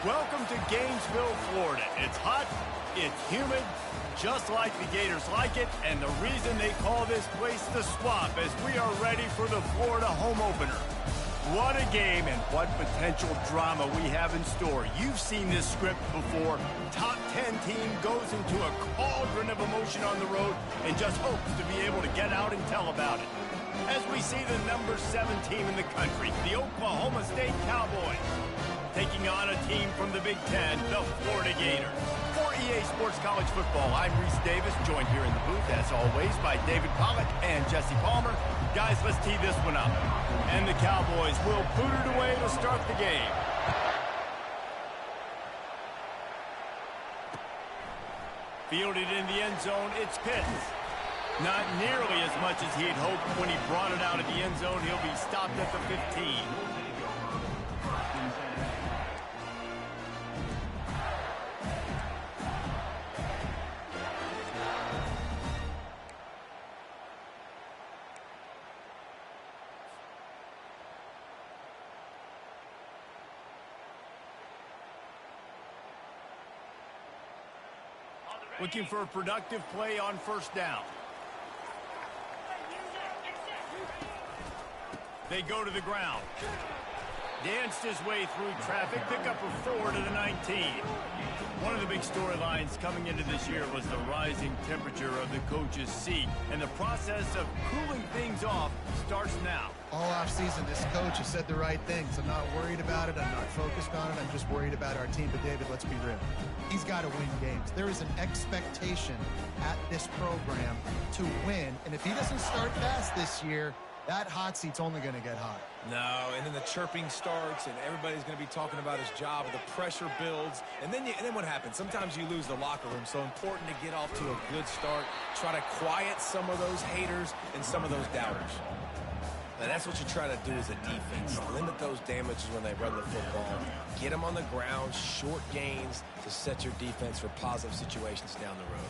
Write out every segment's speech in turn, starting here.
Welcome to Gainesville, Florida. It's hot, it's humid, just like the Gators like it, and the reason they call this place the Swamp as we are ready for the Florida home opener. What a game and what potential drama we have in store. You've seen this script before. Top 10 team goes into a cauldron of emotion on the road and just hopes to be able to get out and tell about it. As we see the number 7 team in the country, the Oklahoma State Cowboys, taking on a team from the Big Ten, the Florida Gators. For EA Sports College Football, I'm Reese Davis, joined here in the booth, as always, by David Pollack and Jesse Palmer. Guys, let's tee this one up. And the Cowboys will boot it away to start the game. Fielded in the end zone, it's Pitts. Not nearly as much as he had hoped when he brought it out of the end zone. He'll be stopped at the 15. Looking for a productive play on first down. They go to the ground. Danced his way through traffic, pick up a 4 to the 19. One of the big storylines coming into this year was the rising temperature of the coach's seat, and the process of cooling things off starts now. All offseason, this coach has said the right things. I'm not worried about it. I'm not focused on it. I'm just worried about our team. But, David, let's be real. He's got to win games. There is an expectation at this program to win. And if he doesn't start fast this year, that hot seat's only going to get hot. No, and then the chirping starts, and everybody's going to be talking about his job. The pressure builds, and then what happens? Sometimes you lose the locker room. So important to get off to a good start. Try to quiet some of those haters and some of those doubters. And that's what you try to do as a defense. Limit those damages when they run the football. Get them on the ground, short gains to set your defense for positive situations down the road.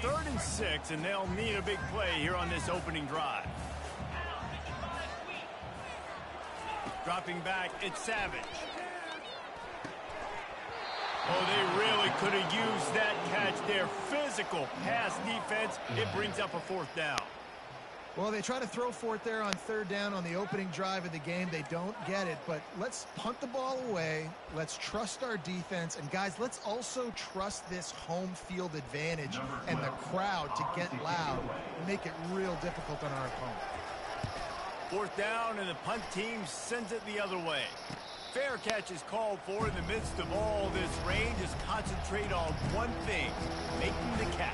Third and 6, and they'll need a big play here on this opening drive. Dropping back, it's Savage. Oh, they really could have used that catch there. Physical pass defense. It brings up a 4th down. Well, they try to throw for it there on 3rd down on the opening drive of the game. They don't get it, but let's punt the ball away. Let's trust our defense. And, guys, let's also trust this home field advantage and the crowd to get loud and make it real difficult on our opponent. 4th down, and the punt team sends it the other way. Fair catch is called for in the midst of all this rain. Just concentrate on one thing, making the catch.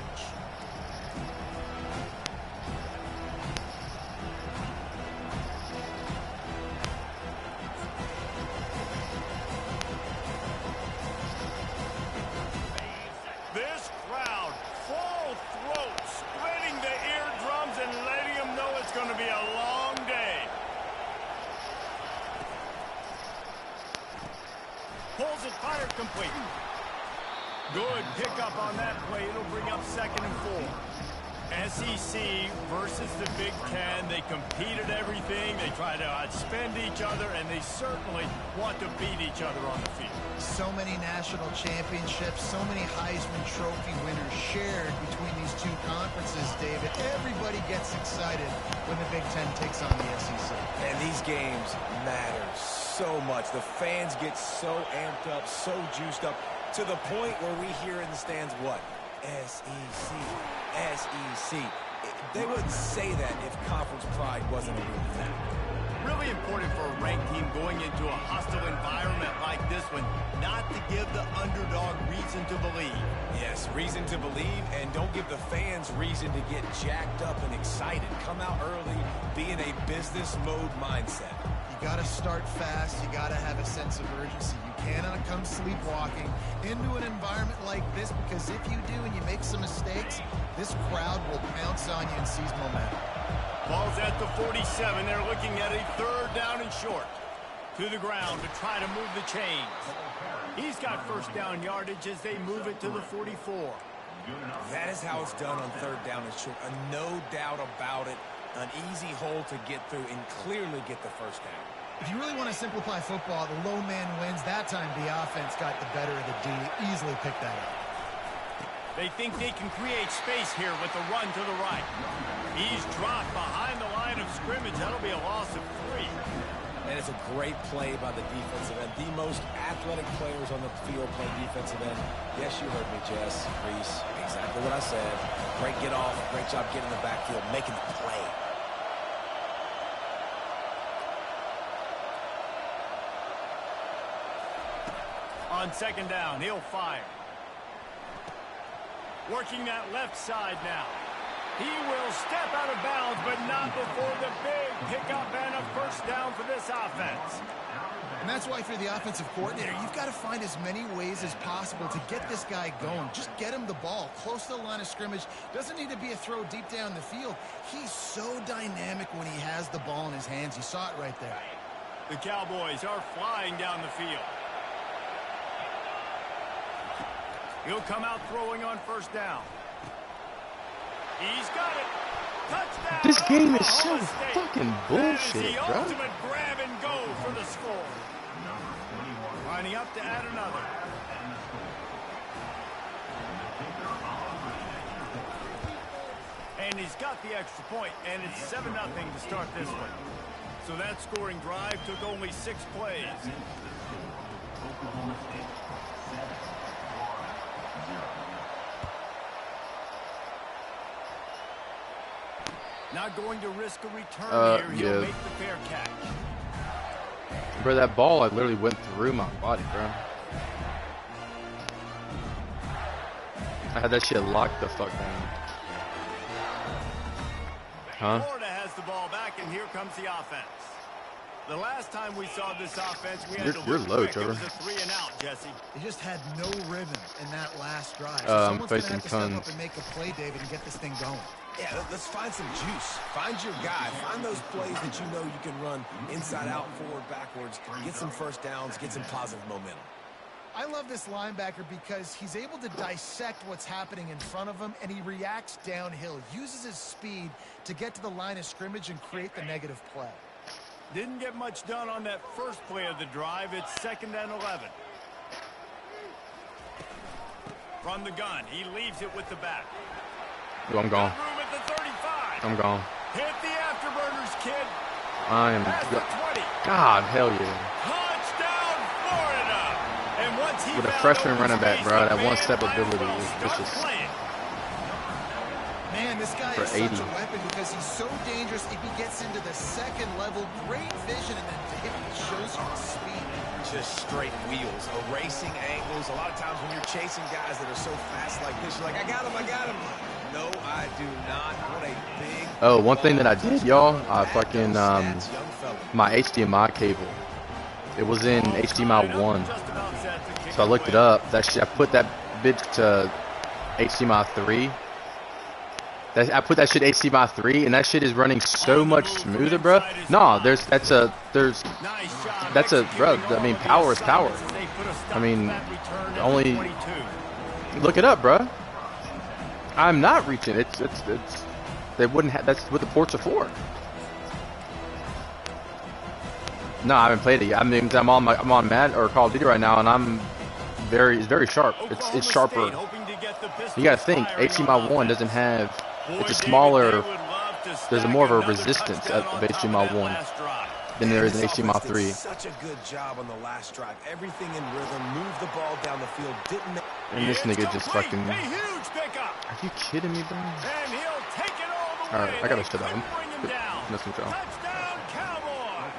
This crowd, full throat, spreading the eardrums and letting them know it's going to be a long day. Pulls it, fire complete. Good pickup on that play. It'll bring up 2nd and 4. SEC versus the Big Ten. They compete at everything. They try to outspend each other, and they certainly want to beat each other on the field. So many national championships, so many Heisman Trophy winners shared between these two conferences, David. Everybody gets excited when the Big Ten takes on the SEC. And these games matter so much. The fans get so amped up, so juiced up, to the point where we hear in the stands what? SEC, SEC. They wouldn't say that if conference pride wasn't a real thing. Really important for a ranked team going into a hostile environment like this one, not to give the underdog reason to believe. Yes, reason to believe, and don't give the fans reason to get jacked up and excited. Come out early, be in a business mode mindset. You got to start fast. You got to have a sense of urgency. You cannot come sleepwalking into an environment like this, because if you do and you make some mistakes, this crowd will pounce on you and seize momentum. Ball's at the 47. They're looking at a 3rd down and short. To the ground to try to move the chains. He's got 1st down yardage as they move it to the 44. That is how it's done on 3rd down and short. No doubt about it. An easy hole to get through and clearly get the first down. If you really want to simplify football, the low man wins. That time the offense got the better of the D. Easily picked that up. They think they can create space here with the run to the right. He's dropped behind the line of scrimmage. That'll be a loss of 3. And it's a great play by the defensive end. The most athletic players on the field play defensive end. Yes, you heard me, Jess, Reese. Exactly what I said. Great get off. Great job getting in the backfield, making the play. On second down, he'll fire. Working that left side now. He will step out of bounds, but not before the big pickup and a first down for this offense. And that's why, if you're the offensive coordinator, you've got to find as many ways as possible to get this guy going. Just get him the ball close to the line of scrimmage. Doesn't need to be a throw deep down the field. He's so dynamic when he has the ball in his hands. You saw it right there. The Cowboys are flying down the field. He'll come out throwing on first down. He's got it. Touchdown. This game is so fucking bullshit, bro. bro. Ultimate grab and go for the score. Lining up to add another. And he's got the extra point, and it's 7-0 to start this one. So that scoring drive took only 6 plays. Not going to risk a return here. He'll make the fair catch. Bro, that ball, I literally went through my body, bro. I had that shit locked the fuck down. Huh? Florida has the ball back, and here comes the offense. The last time we saw this offense, we had to look low, quick. Trevor. It was a 3-and-out, Jesse. They just had no rhythm in that last drive. So someone's going to have to step up and make a play, David, and get this thing going. Yeah, let's find some juice. Find your guy. Find those plays that you know you can run inside out, forward, backwards. Get some first downs. Get some positive momentum. I love this linebacker because he's able to dissect what's happening in front of him, and he reacts downhill, uses his speed to get to the line of scrimmage and create the negative play. Didn't get much done on that first play of the drive. It's 2nd and 11. From the gun, he leaves it with the back. Ooh, I'm gone. Room at the 35. I'm gone. Hit the afterburners, kid. I am. Past the 20. God, hell yeah. Touchdown, Florida. And once he With a found freshman open running back, space, bro, the that one man step might as ability well is start vicious. playing. Man, this guy For is 80. such a weapon because he's so dangerous. If he gets into the second level, great vision, and then David shows you the speed. Just straight wheels, erasing angles. A lot of times when you're chasing guys that are so fast like this, you're like, I got him, I got him. No, I do not. What a big... Oh, one thing that I did, y'all, I fucking, my HDMI cable. It was in HDMI 1. So I looked it up. That shit, I put that bitch to HDMI 3. I put that shit HDMI 3, and that shit is running so much smoother, bro. No, that's a, bro. I mean, power is power. I mean, only look it up, bro. I'm not reaching. It's they wouldn't have. That's what the ports are for. No, I haven't played it yet. I mean, I'm on Mad or Call of Duty right now, and it's very sharp. It's sharper. You gotta think, HDMI 1 doesn't have. It's a smaller. There's more of a resistance of HDMI 1 than there is in HDMI 3. Such a good job on the last drive. Everything in rhythm. Moved the ball down the field. Didn't. And this nigga just fucking. A huge pickup. Are you kidding me, bro? And he'll take it all the way. Alright, I gotta shut up. Touchdown, Cowboys.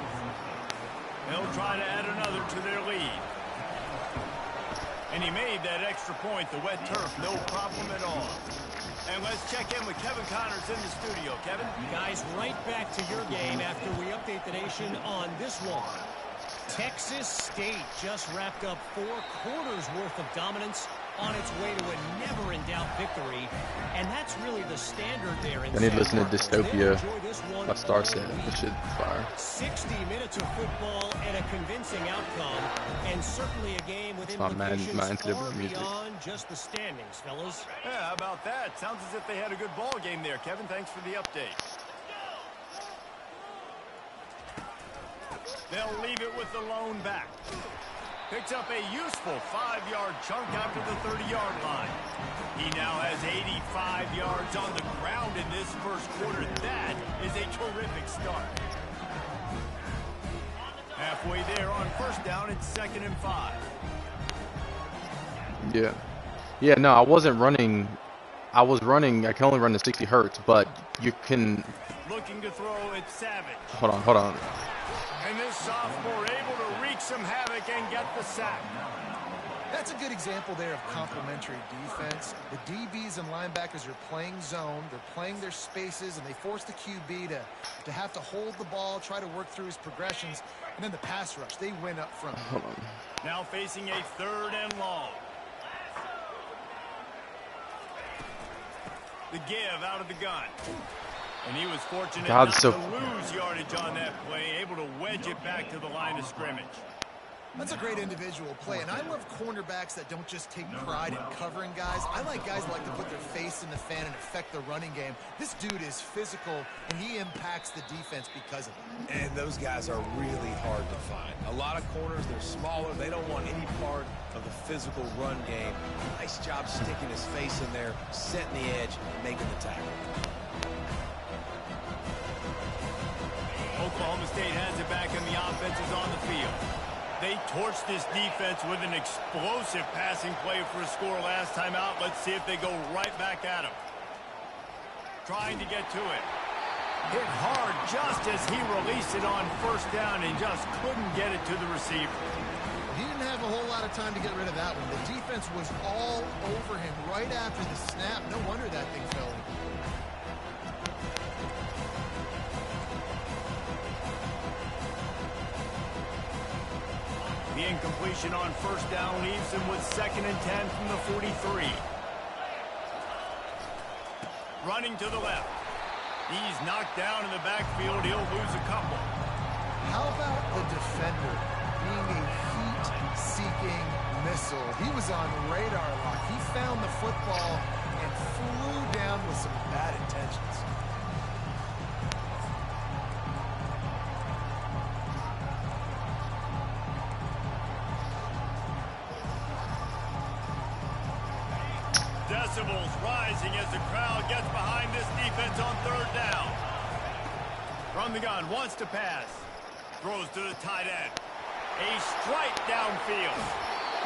They'll try to add another to their lead. And he made that extra point. The wet turf, no problem at all. And let's check in with Kevin Connors in the studio. Kevin? Guys, right back to your game after we update the nation on this one. Texas State just wrapped up 4 quarters worth of dominance on its way to a never-in-doubt victory. And that's really the standard there. I need to listen to Dystopia by Starset. This shit fire. 60 minutes of football and a convincing outcome. And certainly a game with implications far beyond just the standings, fellas. Yeah, how about that? Sounds as if they had a good ball game there. Kevin, thanks for the update. They'll leave it with the lone back. Picks up a useful 5-yard chunk after the 30-yard line. He now has 85 yards on the ground in this first quarter. That is a terrific start. Halfway there on first down, it's 2nd and 5. Yeah. Yeah, no, I wasn't running. I was running. I can only run the 60 hertz, but you can. Looking to throw, it's Savage. Hold on. And this sophomore able to wreak some havoc and get the sack. That's a good example there of complementary defense. The DBs and linebackers are playing zone. They're playing their spaces, and they force the QB to have to hold the ball, try to work through his progressions, and then the pass rush. They win up front. Hold on. Now facing a 3rd and long. The give out of the gun. And he was fortunate not to lose yardage on that play, able to wedge it back to the line of scrimmage. That's a great individual play, and I love cornerbacks that don't just take pride in covering guys. I like guys that like to put their face in the fan and affect the running game. This dude is physical, and he impacts the defense because of it. And those guys are really hard to find. A lot of corners, they're smaller. They don't want any part of the physical run game. Nice job sticking his face in there, setting the edge, making the tackle. Oklahoma State has it back, and the offense is on the field. They torched this defense with an explosive passing play for a score last time out. Let's see if they go right back at him. Trying to get to it. Hit hard just as he released it on first down and just couldn't get it to the receiver. He didn't have a whole lot of time to get rid of that one. The defense was all over him right after the snap. No wonder that thing fell in. The incompletion on first down leaves him with 2nd and 10 from the 43. Running to the left. He's knocked down in the backfield. He'll lose a couple. How about the defender being a heat-seeking missile? He was on radar lock. He found the football and flew down with some bad intentions. Decibels rising as the crowd gets behind this defense on 3rd down. From the gun, wants to pass. Throws to the tight end. A strike downfield.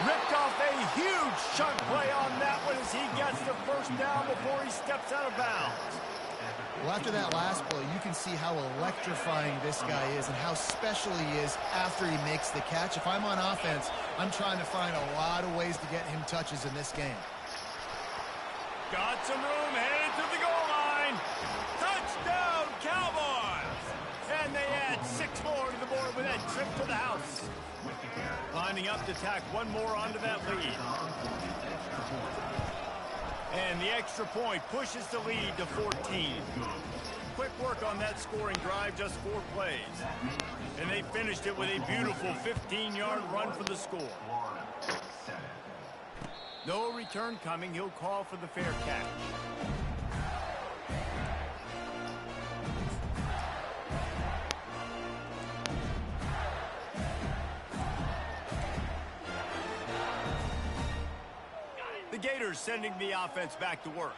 Ripped off a huge chunk play on that one as he gets the first down before he steps out of bounds. Well, after that last play, you can see how electrifying this guy is and how special he is after he makes the catch. If I'm on offense, I'm trying to find a lot of ways to get him touches in this game. Got some room, headed to the goal line. Touchdown, Cowboys! And they add 6 more to the board with that trip to the house. Lining up to tack one more onto that lead. And the extra point pushes the lead to 14. Quick work on that scoring drive, just 4 plays. And they finished it with a beautiful 15-yard run for the score. No return coming. He'll call for the fair catch. The Gators sending the offense back to work.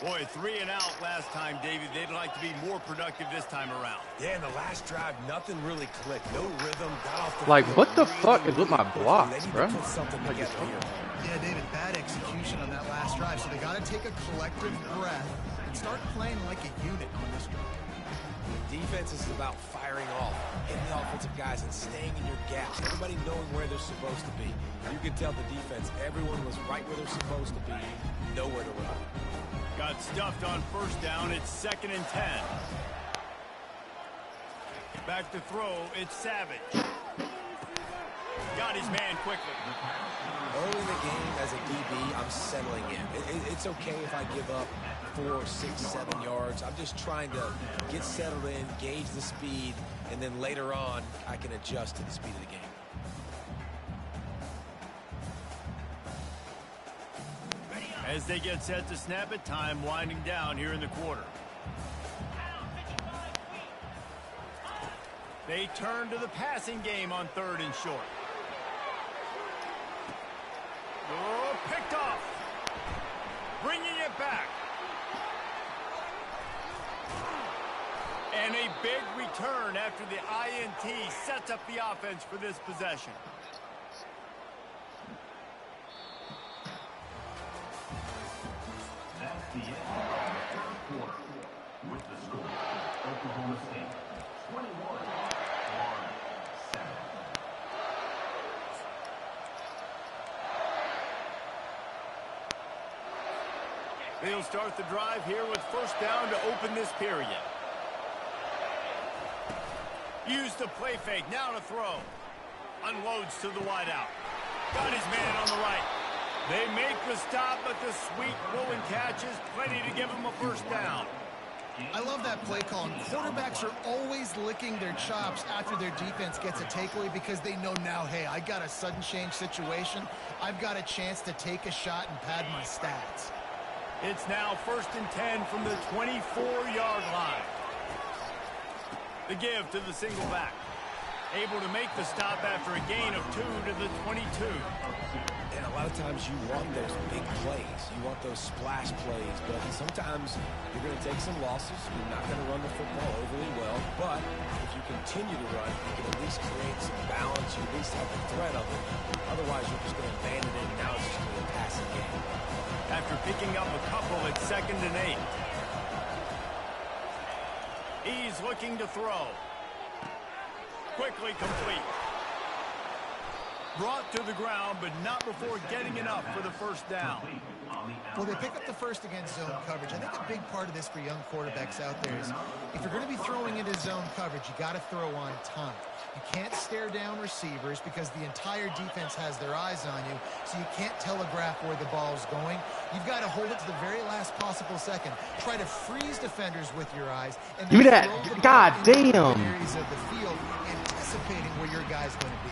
Boy, 3 and out last time, David. They'd like to be more productive this time around. Yeah, in the last drive, nothing really clicked. No rhythm. Got off the Like, field what the really fuck is with my blocks, They need bro? to put something together here. Yeah, David, bad execution on that last drive. So they got to take a collective breath and start playing like a unit on this drive. Defense is about firing off, hitting the offensive guys and staying in your gaps. Everybody knowing where they're supposed to be. You can tell the defense, everyone was right where they're supposed to be, nowhere to run. Got stuffed on first down. It's 2nd and 10. Back to throw. It's Savage. Got his man quickly. Early in the game, as a DB, I'm settling in. It's okay if I give up 4, 6, 7 yards. I'm just trying to get settled in, gauge the speed, and then later on, I can adjust to the speed of the game. As they get set to snap it, time winding down here in the quarter. They turn to the passing game on 3rd and short. Oh, picked off. Bringing it back. And a big return after the INT sets up the offense for this possession. That's the end of the 3rd quarter. With the score, Oklahoma State 21, Florida 7. They'll start the drive here with 1st down to open this period. Use the play fake, now to throw. Unloads to the wideout. Got his man on the right. They make the stop, but the sweet rolling catch is plenty to give him a 1st down. I love that play call. And quarterbacks are always licking their chops after their defense gets a takeaway because they know now, hey, I got a sudden change situation. I've got a chance to take a shot and pad my stats. It's now 1st and 10 from the 24-yard line. The give to the single back. Able to make the stop after a gain of 2 to the 22. And a lot of times you want those big plays. You want those splash plays. But sometimes you're going to take some losses. You're not going to run the football overly well. But if you continue to run, you can at least create some balance. You at least have the threat of it. Otherwise, you're just going to abandon it, and now it's just going to be a passing game. After picking up a couple at 2nd and 8. He's looking to throw. Quickly complete. Brought to the ground, but not before getting enough for the 1st down. Well, they pick up the 1st against zone coverage. I think a big part of this for young quarterbacks out there is if you're going to be throwing into zone coverage, you got to throw on time. You can't stare down receivers because the entire defense has their eyes on you, so you can't telegraph where the ball's going. You've got to hold it to the very last possible second. Try to freeze defenders with your eyes. And give me that. God damn. Areas of the field, anticipating where your guy's going to be.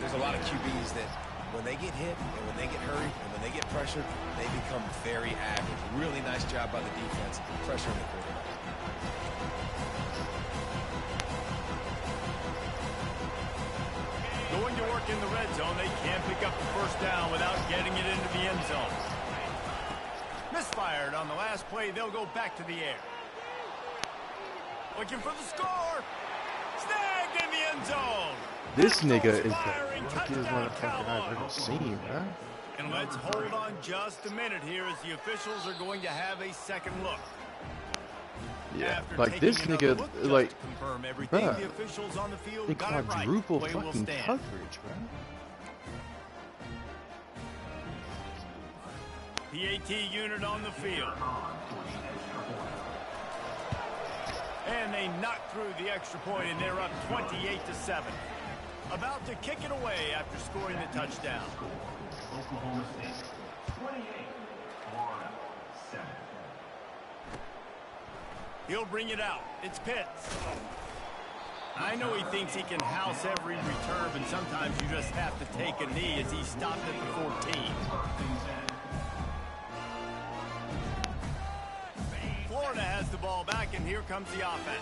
There's a lot of QBs that when they get hit and when they get hurried and when they get pressured, they become very average. Really nice job by the defense pressuring the quarterback. Going to work in the red zone. They can't pick up the 1st down without getting it into the end zone. Misfired on the last play. They'll go back to the air. Looking for the score. Snagged in the end zone. This nigga is the luckiest motherfucker I've ever seen, bro. And let's hold on just a minute here as the officials are going to have a second look. Yeah, like this nigga, like, confirm everything the officials on the field they got it right. quadruple Play will fucking stand. coverage, bro. PAT unit on the field. And they knock through the extra point, and they're up 28-7. About to kick it away after scoring the touchdown. Oklahoma State 28, Florida 7. He'll bring it out. It's Pitts. I know he thinks he can house every return, but sometimes you just have to take a knee as he stopped at the 14. Florida has the ball back, and here comes the offense.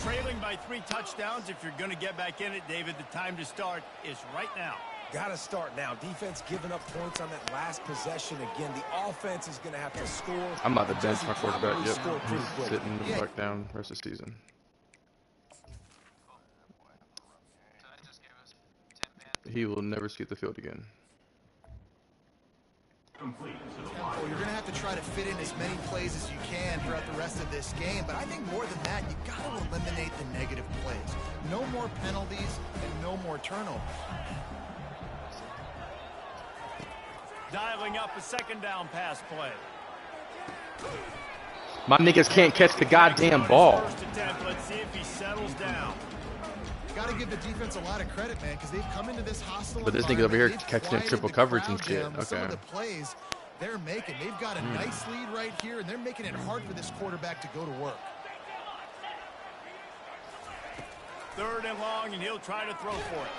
Trailing by 3 touchdowns. If you're going to get back in it, David, the time to start is right now. Got to start now. Defense giving up points on that last possession. Again, the offense is going to have to score. I'm about to bench my quarterback. Yep, He's sitting the fuck down the rest of the season. He will never see the field again. Well, you're going to have to try to fit in as many plays as you can throughout the rest of this game, but I think more than that, you got to eliminate the negative plays. No more penalties and no more turnovers. Dialing up a 2nd down pass play. My niggas can't catch the goddamn ball. First attempt. Let's see if he settles down. Got to give the defense a lot of credit, man, because they've come into this hostile But this nigga over here environment. catching They've triple quieted the coverage and crowd shit. down with some Okay. of the plays they're making. They've got a nice lead right here, and they're making it hard for this quarterback to go to work. 3rd and long, and he'll try to throw for it.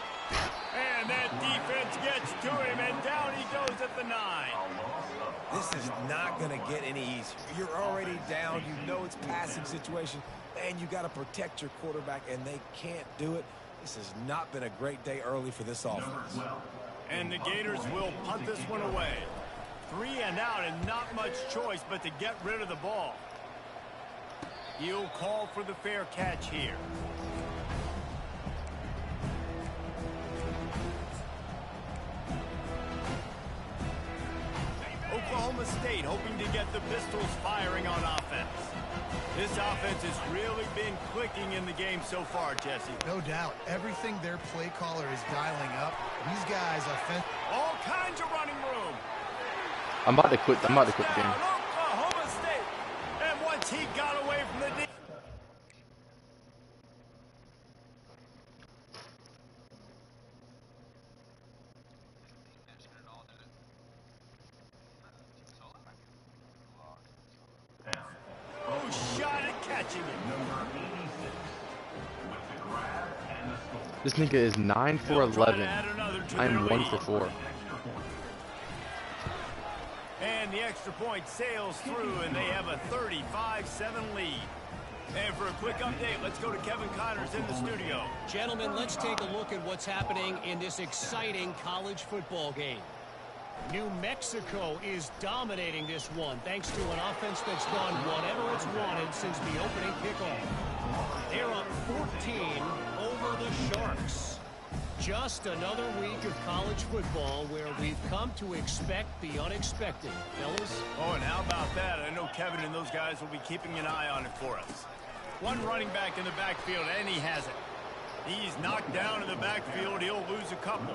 And that defense gets to him, and down he goes at the 9. This is not going to get any easier. You're already down. You know it's passing situation. man, you got to protect your quarterback, and they can't do it. This has not been a great day early for this offense. And the Gators will punt this one away. 3 and out, and not much choice but to get rid of the ball. He'll call for the fair catch here. Oklahoma State hoping to get the Pistols firing on offense. This offense has really been clicking in the game so far, Jesse. No doubt. Everything their play caller is dialing up. These guys are all kinds of running room. I'm about to quit the game. Oklahoma State. And once he got away from the defense. This nigga is 9 for 11. I'm 1 for 4. And the extra point sails through, and they have a 35-7 lead. And for a quick update, let's go to Kevin Connors in the studio. Gentlemen, let's take a look at what's happening in this exciting college football game. New Mexico is dominating this one thanks to an offense that's done whatever it's wanted since the opening kickoff. They're up 14 over the Sharks. Just another week of college football where we've come to expect the unexpected. Fellas? Oh, and how about that? I know Kevin and those guys will be keeping an eye on it for us. One running back in the backfield, and he has it. He's knocked down in the backfield. He'll lose a couple.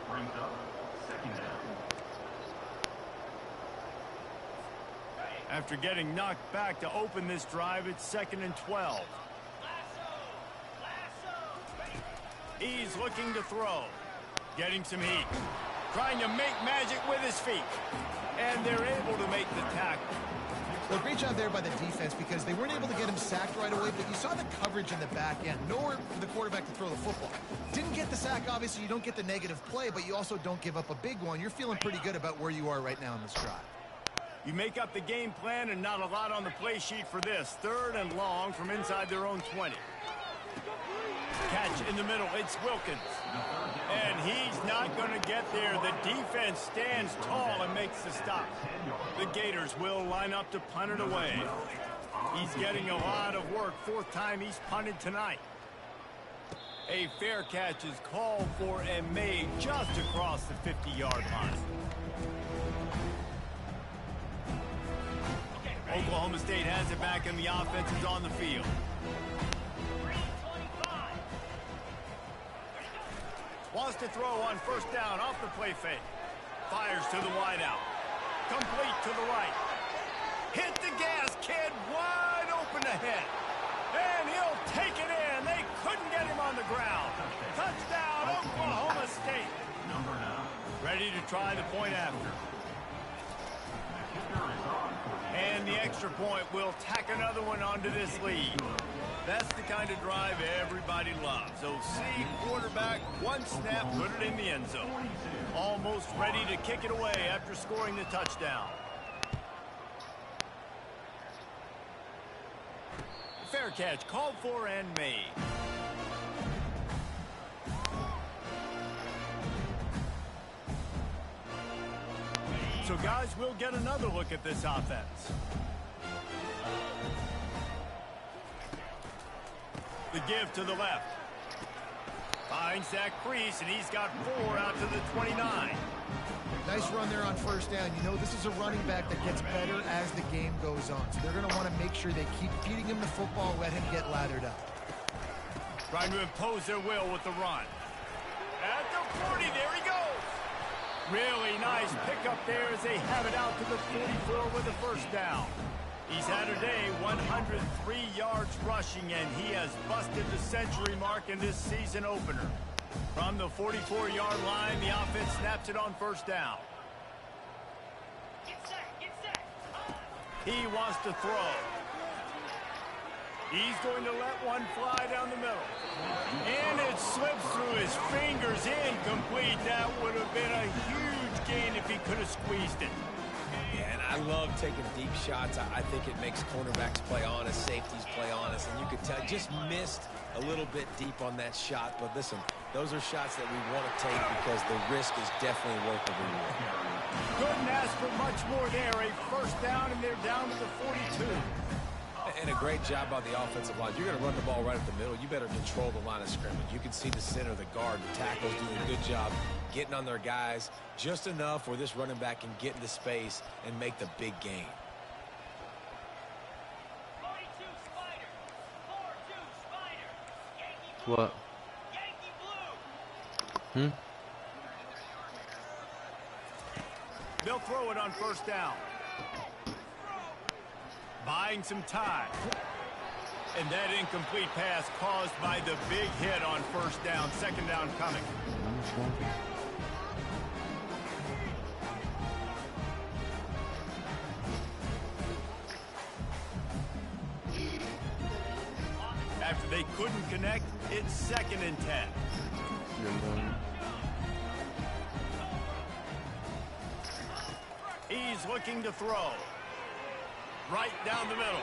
Brings up second down. After getting knocked back to open this drive, it's 2nd and 12. He's looking to throw. Getting some heat. Trying to make magic with his feet. And they're able to make the tackle. Well, great job there by the defense because they weren't able to get him sacked right away, but you saw the coverage in the back end. Nowhere for the quarterback to throw the football. Didn't get the sack, obviously. You don't get the negative play, but you also don't give up a big one. You're feeling pretty good about where you are right now in this drive. You make up the game plan and not a lot on the play sheet for this. 3rd and long from inside their own 20. Catch in the middle. It's Wilkins. And he's not going to get there. The defense stands tall and makes the stop. The Gators will line up to punt it away. He's getting a lot of work. 4th time he's punted tonight. A fair catch is called for and made just across the 50-yard line. Oklahoma State has it back and the offense is on the field. Wants to throw on 1st down off the play fake. Fires to the wideout. Complete to the right. Hit the gas, kid. Wide open ahead. And he'll take it in. They couldn't get him on the ground. Touchdown, Oklahoma State. Ready to try the point after. And the extra point will tack another one onto this lead. That's the kind of drive everybody loves. OC quarterback, one snap, put it in the end zone. Almost ready to kick it away after scoring the touchdown. Fair catch called for and made. So guys, we'll get another look at this offense. The give to the left. Finds that crease, and he's got 4 out to the 29. Nice run there on 1st down. You know, this is a running back that gets better as the game goes on. So they're going to want to make sure they keep feeding him the football, let him get lathered up. Trying to impose their will with the run. At the 40, there he goes. Really nice pickup there as they have it out to the 44 with the 1st down. He's had a day, 103 yards rushing, and he has busted the century mark in this season opener. From the 44-yard line, the offense snaps it on 1st down. He wants to throw. He's going to let one fly down the middle. And it slips through his fingers, incomplete. That would have been a huge gain if he could have squeezed it. Yeah, and I love taking deep shots. I think it makes cornerbacks play honest, safeties play honest, and you could tell just missed a little bit deep on that shot. But listen, those are shots that we want to take because the risk is definitely worth the reward. Couldn't ask for much more there. A first down, and they're down to the 42. And a great job by the offensive line. You're going to run the ball right at the middle. You better control the line of scrimmage. You can see the center, the guard, the tackles doing a good job getting on their guys just enough where this running back can get into space and make the big gain. What? They'll throw it on first down. Buying some time. And that incomplete pass caused by the big hit on first down. Second down coming. After they couldn't connect, it's 2nd and 10. He's looking to throw. Right down the middle.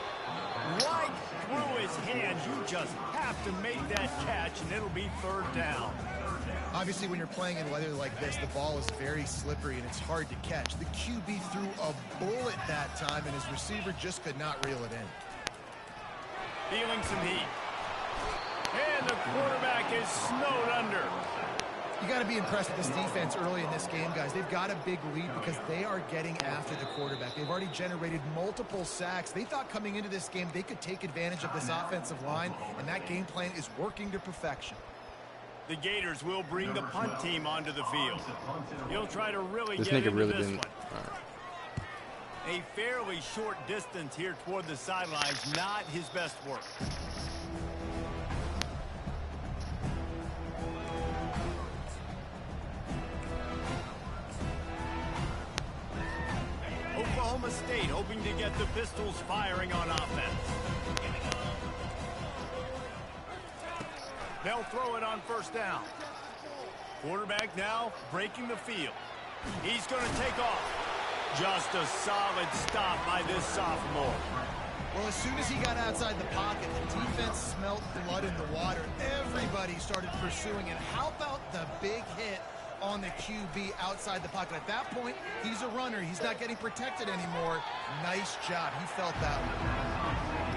Right through his hands. You just have to make that catch, and it'll be 3rd down. Obviously, when you're playing in weather like this, the ball is very slippery, and it's hard to catch. The QB threw a bullet that time, and his receiver just could not reel it in. Feeling some heat. And the quarterback is snowed under. You got to be impressed with this defense early in this game, guys. They've got a big lead because they are getting after the quarterback. They've already generated multiple sacks. They thought coming into this game they could take advantage of this offensive line, and that game plan is working to perfection. The Gators will bring the punt team onto the field. He'll try to really This get nigga into really this didn't. one. A fairly short distance here toward the sidelines, not his best work. Oklahoma State hoping to get the Pistols firing on offense. They'll throw it on first down. Quarterback now breaking the field. He's going to take off. Just a solid stop by this sophomore. Well, as soon as he got outside the pocket, the defense smelled blood in the water. Everybody started pursuing it. How about the big hit on the QB outside the pocket? At that point, he's a runner. He's not getting protected anymore. Nice job. He felt that one.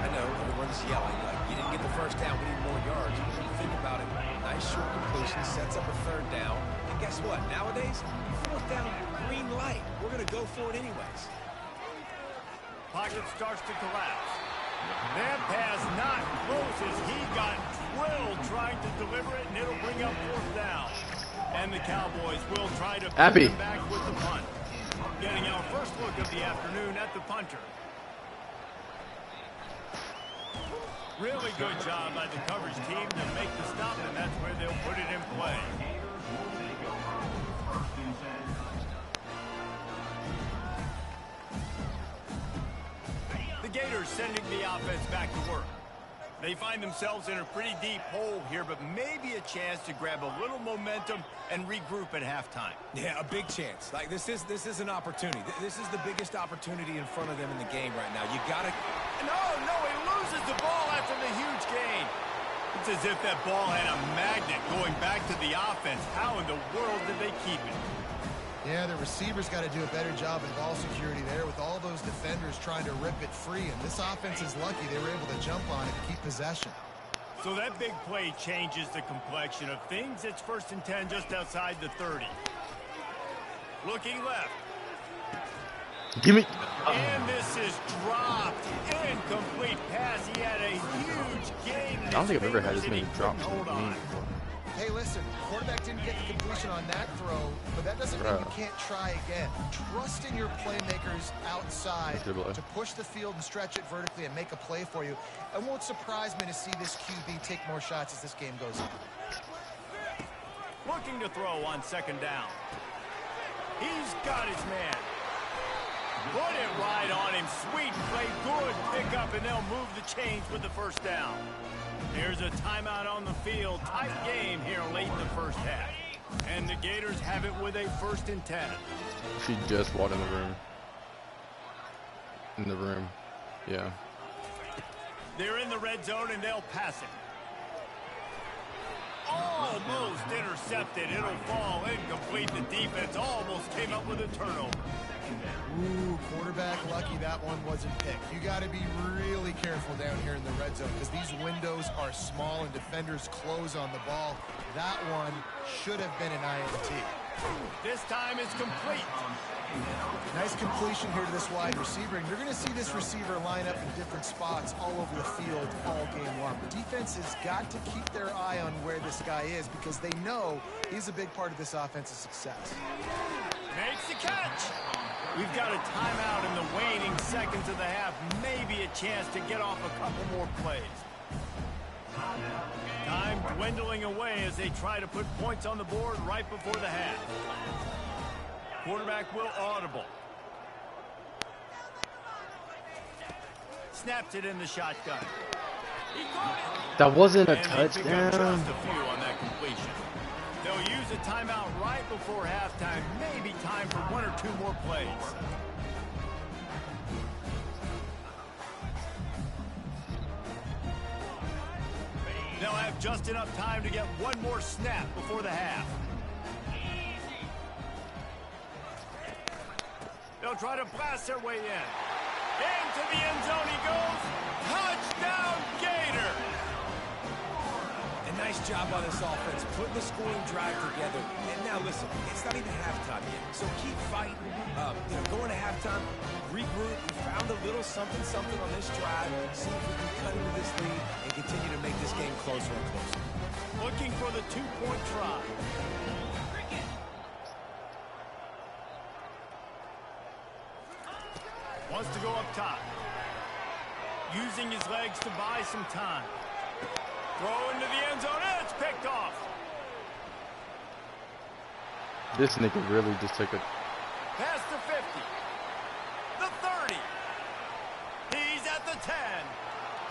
I know everyone's yelling like, you didn't get the first down, we need more yards. But when you think about it, nice short completion, sets up a 3rd down. And guess what? Nowadays, 4th down, green light. We're going to go for it anyways. Pocket starts to collapse. That pass not close as he got drilled trying to deliver it, and it'll bring up 4th down. And the Cowboys will try to put him back with the punt. Getting our first look of the afternoon at the punter. Really good job by the coverage team to make the stop, and that's where they'll put it in play. The Gators sending the offense back to work. They find themselves in a pretty deep hole here, but maybe a chance to grab a little momentum and regroup at halftime. Yeah, a big chance. Like this is an opportunity. This is the biggest opportunity in front of them in the game right now. You got to. No, he loses the ball after the huge gain. It's as if that ball had a magnet going back to the offense. How in the world did they keep it? Yeah, the receivers got to do a better job in ball security there with all those defenders trying to rip it free. And this offense is lucky they were able to jump on it and keep possession. So that big play changes the complexion of things. It's 1st and 10 just outside the 30. Looking left. Give me. And this is dropped. Incomplete pass. He had a huge gain. I don't think I've ever had this many drops in Hold the game on. before. Hey, listen, quarterback didn't get the completion on that throw, but that doesn't mean you can't try again. Trust in your playmakers outside to push the field and stretch it vertically and make a play for you. It won't surprise me to see this QB take more shots as this game goes on. Looking to throw on 2nd down. He's got his man. Put it right on him. Sweet play. Good pickup, and they'll move the chains with the 1st down. There's a timeout on the field. Tight game here late in the 1st half. And the Gators have it with a 1st and 10. She just walked in the room. in the room. Yeah. They're in the red zone, and they'll pass it. Almost intercepted. It'll fall incomplete. The defense almost came up with a turnover. Ooh, quarterback lucky that one wasn't picked. You got to be really careful down here in the red zone because these windows are small and defenders close on the ball. That one should have been an INT. This time it's complete. Nice completion here to this wide receiver, and you're going to see this receiver line up in different spots all over the field all game long. The defense has got to keep their eye on where this guy is because they know he's a big part of this offense's success. Makes the catch. We've got a timeout in the waning seconds of the half. Maybe a chance to get off a couple more plays. Time dwindling away as they try to put points on the board right before the half. Quarterback will audible. Snaps it in the shotgun. He caught it. That wasn't a And they pick up touchdown. just a few on that completion. They'll use a timeout right before halftime. Maybe time for one or two more plays. They'll have just enough time to get one more snap before the half. They'll try to blast their way in. Into the end zone he goes. Touchdown, Gator! A nice job by this offense, putting the scoring drive together. And now listen, it's not even halftime yet, so keep fighting. Going to halftime, regroup. We found a little something on this drive. See if we can cut into this lead and continue to make this game closer and closer. Looking for the two-point try. Wants to go up top. Using his legs to buy some time. Throw into the end zone, and it's picked off. This nigga really just took a... Past the 50. The 30. He's at the 10.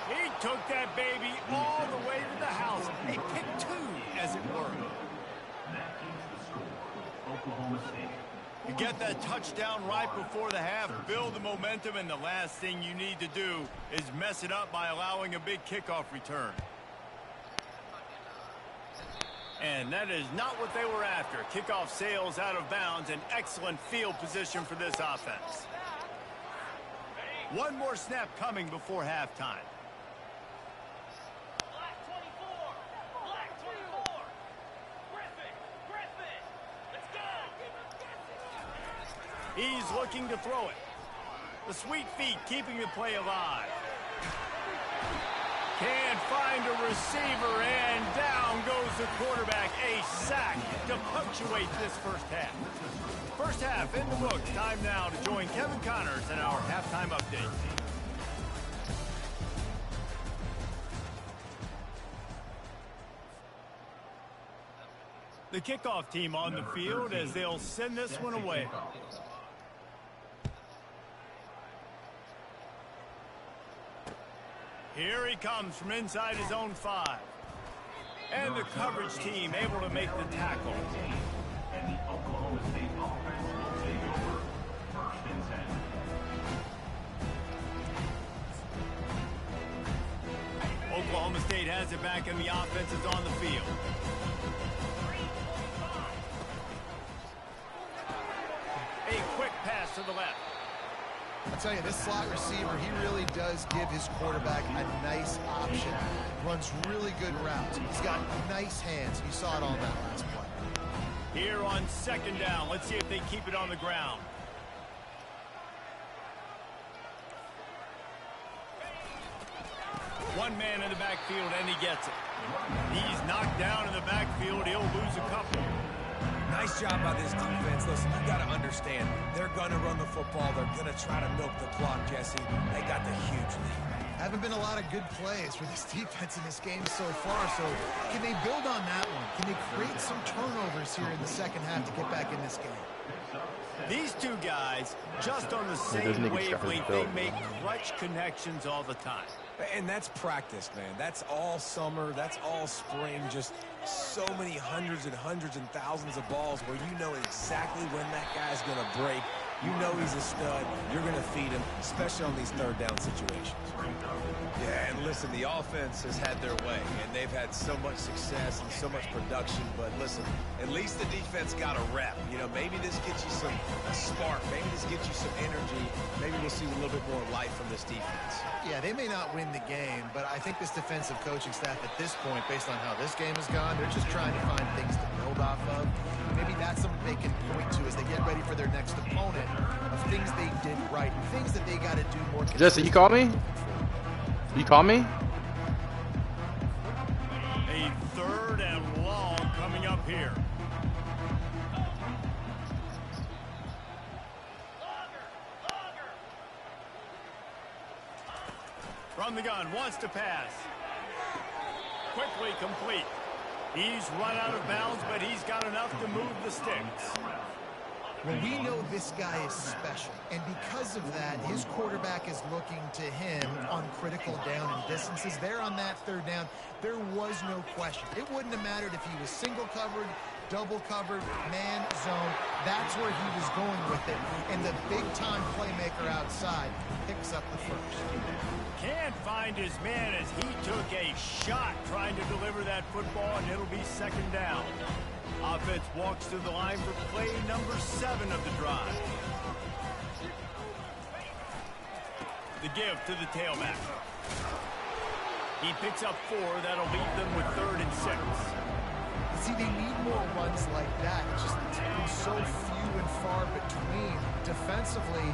He took that baby all the way to the house. A pick two, as it were. That keeps the score. Oklahoma State. You get that touchdown right before the half, build the momentum, and the last thing you need to do is mess it up by allowing a big kickoff return. And that is not what they were after. Kickoff sails out of bounds, an excellent field position for this offense. One more snap coming before halftime. He's looking to throw it. The sweet feet keeping the play alive. Can't find a receiver, and down goes the quarterback. A sack to punctuate this first half. First half in the books. Time now to join Kevin Connors in our halftime update. The kickoff team on the field as they'll send this one away. Here he comes from inside his own 5. And the coverage team able to make the tackle. And the Oklahoma State offense will take over. First and 10. Oklahoma State has it back and the offense is on the field. A quick pass to the left. I'll tell you, this slot receiver, he really does give his quarterback a nice option. Runs really good routes. He's got nice hands. You saw it on that last play. Here on second down, let's see if they keep it on the ground. One man in the backfield, and he gets it. He's knocked down in the backfield. He'll lose a couple. Nice job by this defense. Listen, you got to understand, they're going to run the football. They're going to try to milk the clock, Jesse. They got the huge lead. Haven't been a lot of good plays for this defense in this game so far, so can they build on that one? Can they create some turnovers here in the second half to get back in this game? These two guys, just on the same wavelength, they make clutch connections all the time. And that's practice, man. That's all summer. That's all spring. Just so many hundreds and thousands of balls where you know exactly when that guy's going to break You know he's a stud. You're going to feed him, especially on these third down situations. Yeah, and listen, the offense has had their way, and they've had so much success and so much production. But listen, at least the defense got a rep. You know, maybe this gets you a spark. Maybe this gets you some energy. Maybe we'll see a little bit more life from this defense. Yeah, they may not win the game, but I think this defensive coaching staff at this point, based on how this game has gone, they're just trying to find things to build off of. Maybe that's something they can point to as they get ready for their next opponent of things they did right, things that they got to do more. Jesse, you call me? You call me? A 3rd and long coming up here. From the gun, wants to pass. Quickly complete. He's run out of bounds, but he's got enough to move the sticks. Well, we know this guy is special, and because of that, his quarterback is looking to him on critical down and distances. There on that 3rd down, there was no question. It wouldn't have mattered if he was single covered, double covered, man zone. That's where he was going with it, and the big-time playmaker outside picks up the first. Can't find his man as he took a shot trying to deliver that football, and it'll be 2nd down. Offense walks to the line for play number 7 of the drive. The give to the tailback. He picks up 4. That'll leave them with 3rd and 6. See, they need more runs like that. Just it's been so few and far between. Defensively,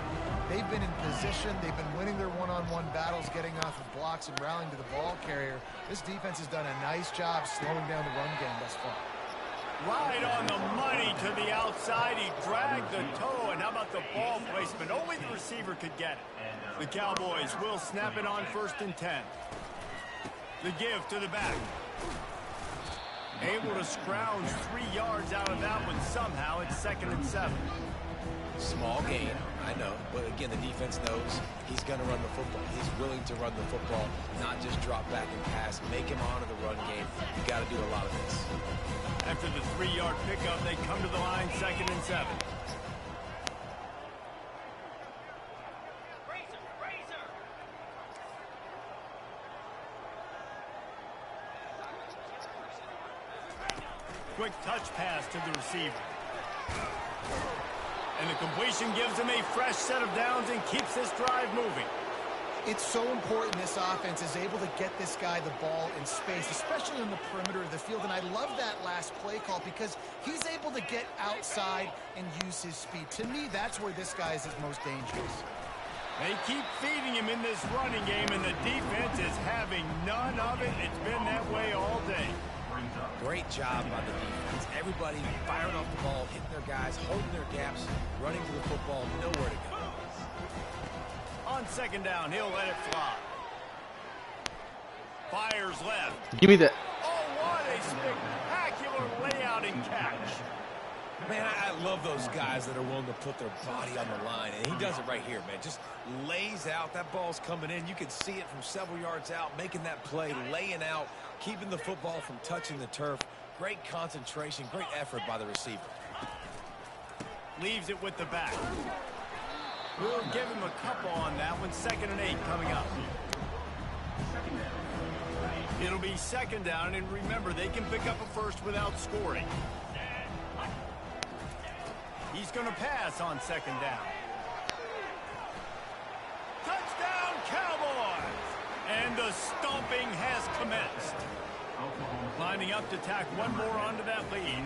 they've been in position. They've been winning their one-on-one battles, getting off of blocks and rallying to the ball carrier. This defense has done a nice job slowing down the run game thus far. Right on the money to the outside. He dragged the toe, and how about the ball placement? Only the receiver could get it. The Cowboys will snap it on 1st and 10. The give to the back. Able to scrounge 3 yards out of that one somehow. It's 2nd and 7. Small gain, I know, but again, the defense knows he's going to run the football. He's willing to run the football, not just drop back and pass, make him honor the run game. You got to do a lot of this. After the 3-yard pickup, they come to the line, 2nd and 7. Quick touch pass to the receiver. And the completion gives him a fresh set of downs and keeps this drive moving. It's so important this offense is able to get this guy the ball in space, especially on the perimeter of the field. And I love that last play call because he's able to get outside and use his speed. To me, that's where this guy is his most dangerous. They keep feeding him in this running game, and the defense is having none of it. It's been that way all day. Great job by the defense. Everybody firing off the ball, hitting their guys, holding their gaps, running to the football, nowhere to go. On 2nd down, he'll let it fly. Fires left. Give me that. Oh, what a spectacular layout and catch. Man, I love those guys that are willing to put their body on the line, and he does it right here, man. Just lays out. That ball's coming in. You can see it from several yards out, making that play, laying out, keeping the football from touching the turf. Great concentration, great effort by the receiver. Leaves it with the back. We'll give him a couple on that one. 2nd and 8 coming up. It'll be 2nd down, and remember, they can pick up a first without scoring. He's going to pass on 2nd down. Touchdown, Cowboys! And the stomping has commenced. Lining up to tack one more onto that lead.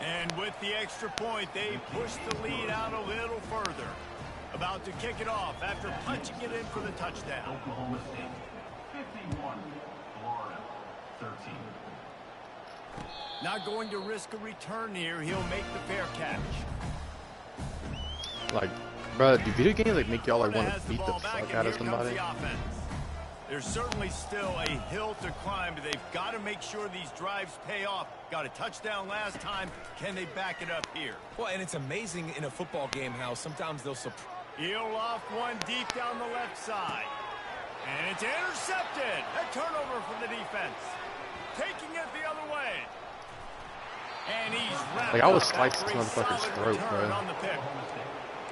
And with the extra point, they push the lead out a little further. About to kick it off after punching it in for the touchdown. Oklahoma State, 51, Florida, 13. Not going to risk a return here. He'll make the fair catch. Like, bro, do video games like make y'all like want to beat the fuck out of somebody? There's certainly still a hill to climb, but they've got to make sure these drives pay off. Got a touchdown last time. Can they back it up here? Well, and it's amazing in a football game how sometimes they'll surprise. He'll off one deep down the left side. And it's intercepted. A turnover for the defense. Taking it the other way. And he's Like, I would slice this motherfucker's throat, bro.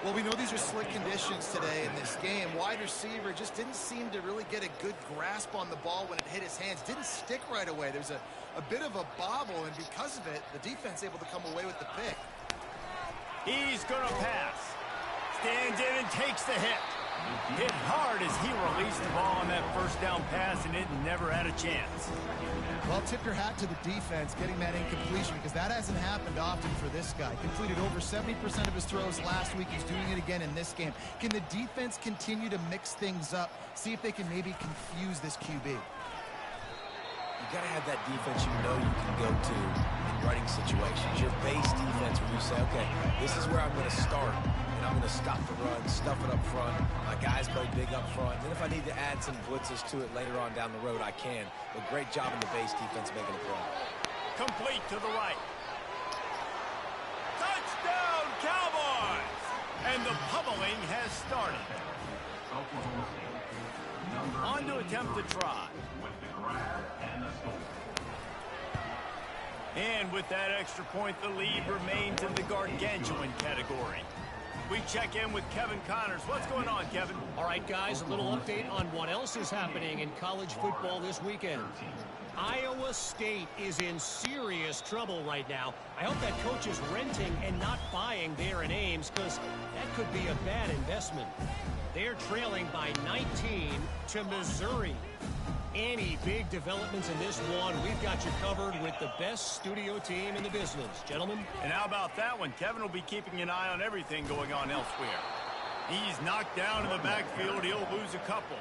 Well, we know these are slick conditions today in this game. Wide receiver just didn't seem to really get a good grasp on the ball when it hit his hands. Didn't stick right away. There's a bit of a bobble, and because of it, the defense able to come away with the pick. He's going to pass. Stands in and takes the hit. Hit hard as he released the ball on that first down pass, and it never had a chance. Well, tip your hat to the defense getting that incompletion, because that hasn't happened often for this guy. Completed over 70% of his throws last week. He's doing it again in this game. Can the defense continue to mix things up, see if they can maybe confuse this QB? You got to have that defense you know you can go to in running situations. Your base defense where you say, okay, this is where I'm going to start, and I'm going to stop the run, stuff it up front. My guys play big up front. And if I need to add some blitzes to it later on down the road, I can. But great job in the base defense making a play. Complete to the right. Touchdown, Cowboys! And the pummeling has started. On to attempt to try. And with that extra point, the lead remains in the gargantuan category. We check in with Kevin Connors. What's going on, Kevin? All right, guys, a little update on what else is happening in college football this weekend. Iowa State is in serious trouble right now. I hope that coach is renting and not buying there in Ames, because that could be a bad investment. They're trailing by 19 to Missouri. Any big developments in this one, we've got you covered with the best studio team in the business. Gentlemen? And how about that one? Kevin will be keeping an eye on everything going on elsewhere. He's knocked down in the backfield. He'll lose a couple.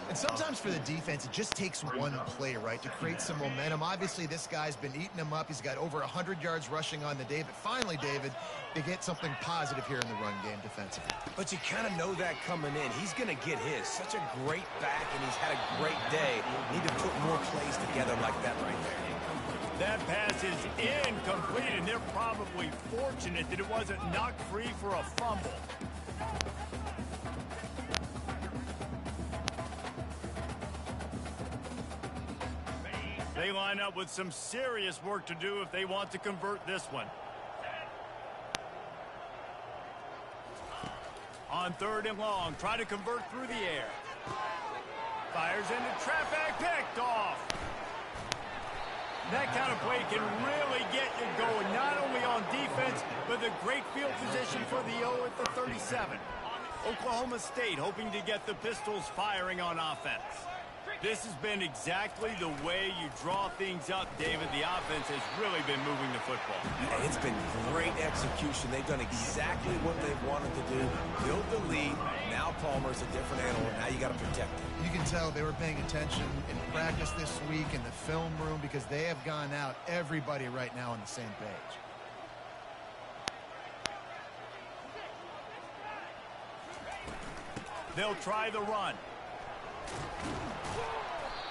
And sometimes for the defense, it just takes one play, right, to create some momentum. Obviously, this guy's been eating him up. He's got over 100 yards rushing on the day. But finally, David, they get something positive here in the run game defensively. But you kind of know that coming in. He's going to get his. Such a great back, and he's had a great day. Need to put more plays together like that right there. That pass is incomplete, and they're probably fortunate that it wasn't knocked free for a fumble. They line up with some serious work to do if they want to convert this one. On 3rd and long, try to convert through the air. Fires into traffic, picked off. That kind of play can really get you going, not only on defense, but the great field position for the O at the 37. Oklahoma State hoping to get the Pistols firing on offense. This has been exactly the way you draw things up, David. The offense has really been moving the football. And it's been great execution. They've done exactly what they've wanted to do. Build the lead. Now Palmer's a different animal. Now you got to protect him. You can tell they were paying attention in practice this week in the film room, because they have gone out, everybody right now on the same page. They'll try the run.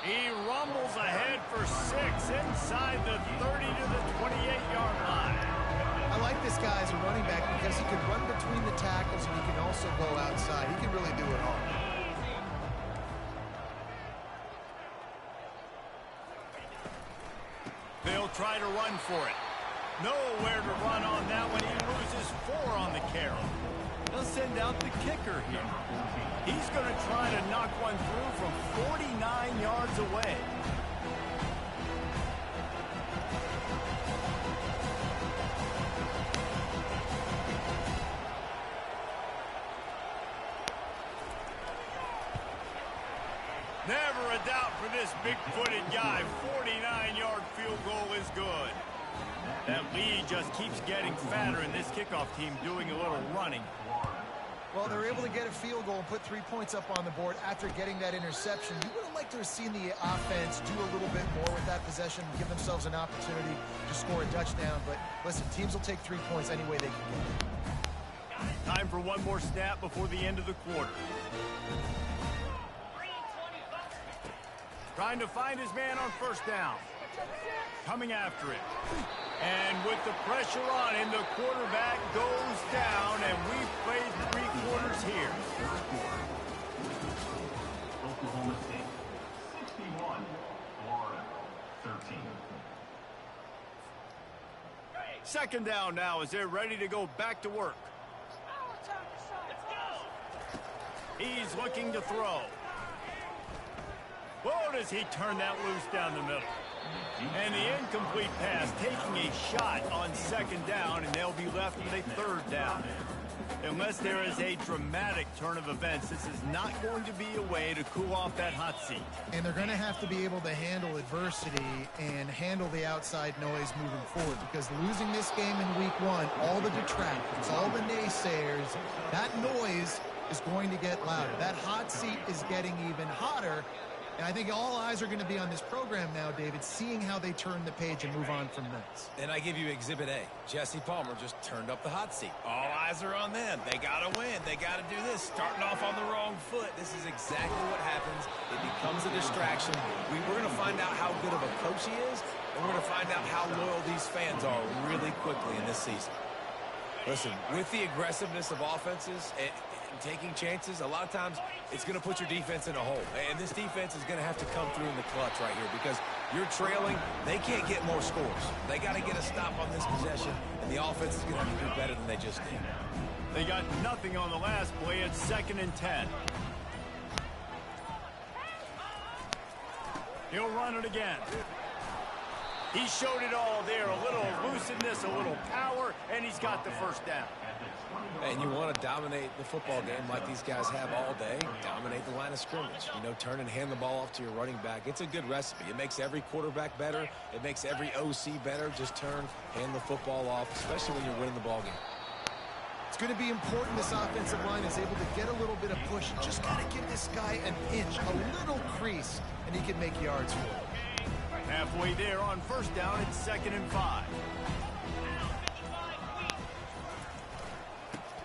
He rumbles ahead for 6 inside the 30 to the 28-yard line. I like this guy as a running back because he can run between the tackles and he can also go outside. He can really do it all. They'll try to run for it. Nowhere to run on that one. He loses 4 on the carry. They'll send out the kicker here. He's going to try to knock one through from 49 yards away. Never a doubt for this big-footed guy. 49-yard field goal is good. That lead just keeps getting fatter, and this kickoff team doing a little running. Well, they're able to get a field goal and put 3 points up on the board after getting that interception. You would have liked to have seen the offense do a little bit more with that possession, give themselves an opportunity to score a touchdown. But listen, teams will take 3 points any way they can get it. Time for one more snap before the end of the quarter. Trying to find his man on 1st down. Coming after it. And with the pressure on him, the quarterback goes down, and we've played 3 quarters here. Oklahoma State, 61, Florida, 13. Second down now as they're ready to go back to work. He's looking to throw. Whoa, does he turn that loose down the middle. And the incomplete pass taking a shot on second down, and they'll be left with a third down. Unless there is a dramatic turn of events, this is not going to be a way to cool off that hot seat. And they're going to have to be able to handle adversity and handle the outside noise moving forward, because losing this game in week 1, all the detractors, all the naysayers, that noise is going to get louder. That hot seat is getting even hotter. And I think all eyes are going to be on this program now, David, seeing how they turn the page and move on from this. And I give you Exhibit A. Jesse Palmer just turned up the hot seat. All eyes are on them. They got to win. They got to do this. Starting off on the wrong foot. This is exactly what happens. It becomes a distraction. We're going to find out how good of a coach he is, and we're going to find out how loyal these fans are really quickly in this season. Listen, with the aggressiveness of offenses and taking chances, a lot of times it's going to put your defense in a hole. And this defense is going to have to come through in the clutch right here, because you're trailing. They can't get more scores. They got to get a stop on this possession, and the offense is going to have to do better than they just did. They got nothing on the last play. It's 2nd and 10. He'll run it again. He showed it all there. A little elusiveness, a little power, and he's got the first down. And you want to dominate the football game like these guys have all day. Dominate the line of scrimmage. You know, turn and hand the ball off to your running back. It's a good recipe. It makes every quarterback better. It makes every OC better. Just turn, hand the football off, especially when you're winning the ball game. It's going to be important this offensive line is able to get a little bit of push. Just got to give this guy an inch, a little crease, and he can make yards for it. Halfway there on first down, it's 2nd and 5.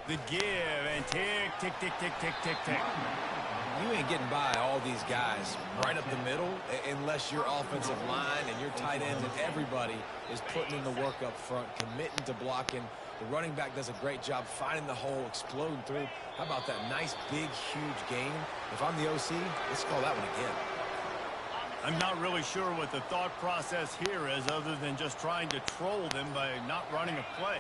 The give and tick, tick, tick, tick, tick, tick, tick. You ain't getting by all these guys right up the middle unless your offensive line and your tight ends and everybody is putting in the work up front, committing to blocking. The running back does a great job finding the hole, exploding through. How about that nice, big, huge gain? If I'm the OC, let's call that one again. I'm not really sure what the thought process here is, other than just trying to troll them by not running a play.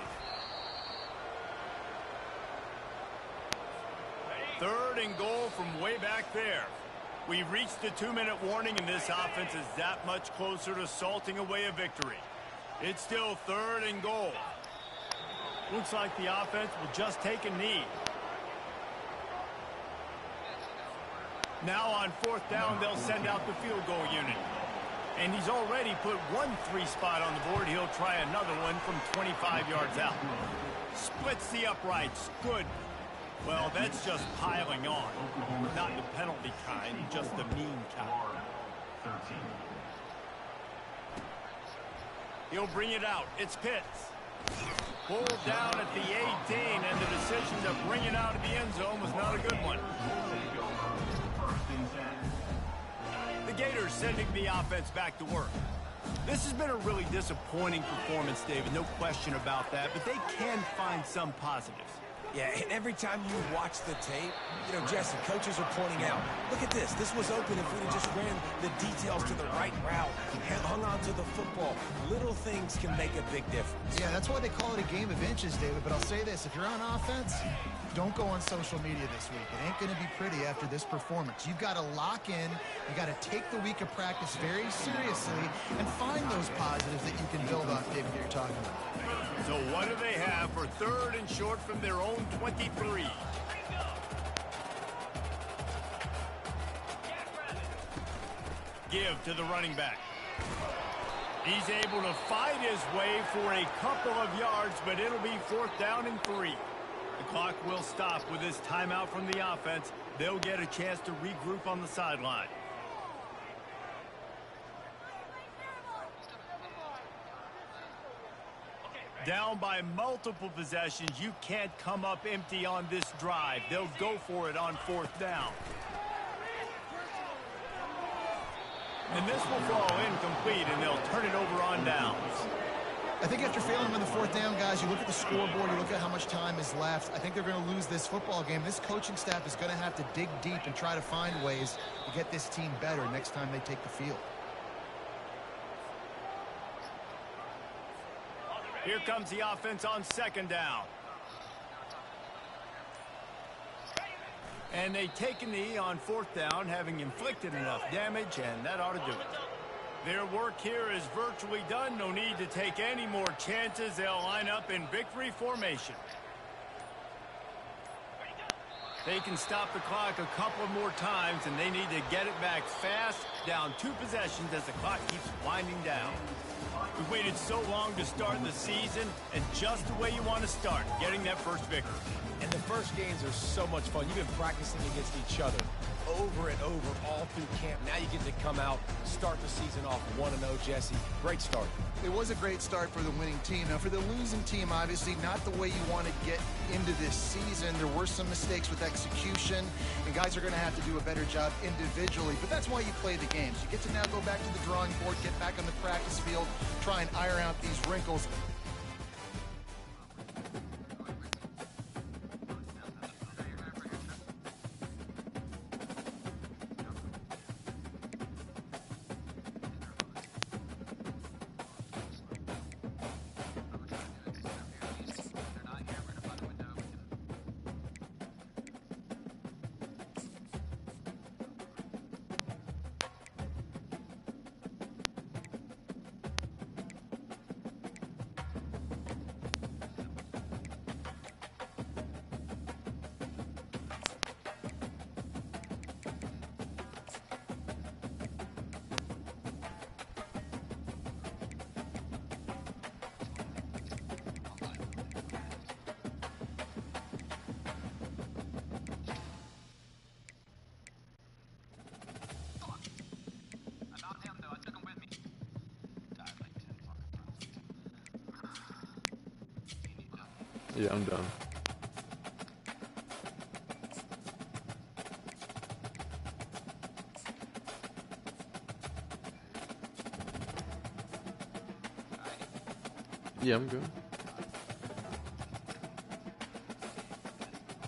3rd and goal from way back there. We've reached the 2-minute warning, and this offense is that much closer to salting away a victory. It's still 3rd and goal. Looks like the offense will just take a knee. Now on 4th down, they'll send out the field goal unit. And he's already put 1 3 spot on the board. He'll try another one from 25 yards out. Splits the uprights. Good. Well, that's just piling on. Not the penalty kind, just the mean kind. He'll bring it out. It's Pitts. Pulled down at the 18, and the decision to bring it out of the end zone was not a good one. The Gators sending the offense back to work. This has been a really disappointing performance, David, no question about that, but they can find some positives. Yeah, and every time you watch the tape, you know, Jesse, coaches are pointing out, look at this. This was open if we'd have just ran the details to the right route, hung on to the football. Little things can make a big difference. Yeah, that's why they call it a game of inches, David. But I'll say this, if you're on offense, don't go on social media this week. It ain't going to be pretty after this performance. You've got to lock in. You got to take the week of practice very seriously and find those positives that you can build on, David, that you're talking about. So what do they have for 3rd and short from their own 23? Give to the running back. He's able to fight his way for a couple of yards, but it'll be 4th down and 3. The clock will stop with this timeout from the offense. They'll get a chance to regroup on the sideline. Down by multiple possessions, you can't come up empty on this drive. They'll go for it on 4th down. And this will fall incomplete, and they'll turn it over on downs. I think after failing on the 4th down, guys, you look at the scoreboard, you look at how much time is left. I think they're going to lose this football game. This coaching staff is going to have to dig deep and try to find ways to get this team better next time they take the field. Here comes the offense on second down. And they take a knee on fourth down, having inflicted enough damage, and that ought to do it. Their work here is virtually done. No need to take any more chances. They'll line up in victory formation. They can stop the clock a couple more times, and they need to get it back fast, down 2 possessions as the clock keeps winding down. We've waited so long to start the season, and just the way you want to start, getting that first victory. And the first games are so much fun. You've been practicing against each other over and over all through camp. Now you get to come out, start the season off 1-0, Jesse. Great start. It was a great start for the winning team. Now, for the losing team, obviously not the way you want to get into this season. There were some mistakes with execution, and guys are going to have to do a better job individually. But that's why you play the games. You get to now go back to the drawing board, get back on the practice field, try and iron out these wrinkles. Yeah, I'm done. Yeah, I'm good.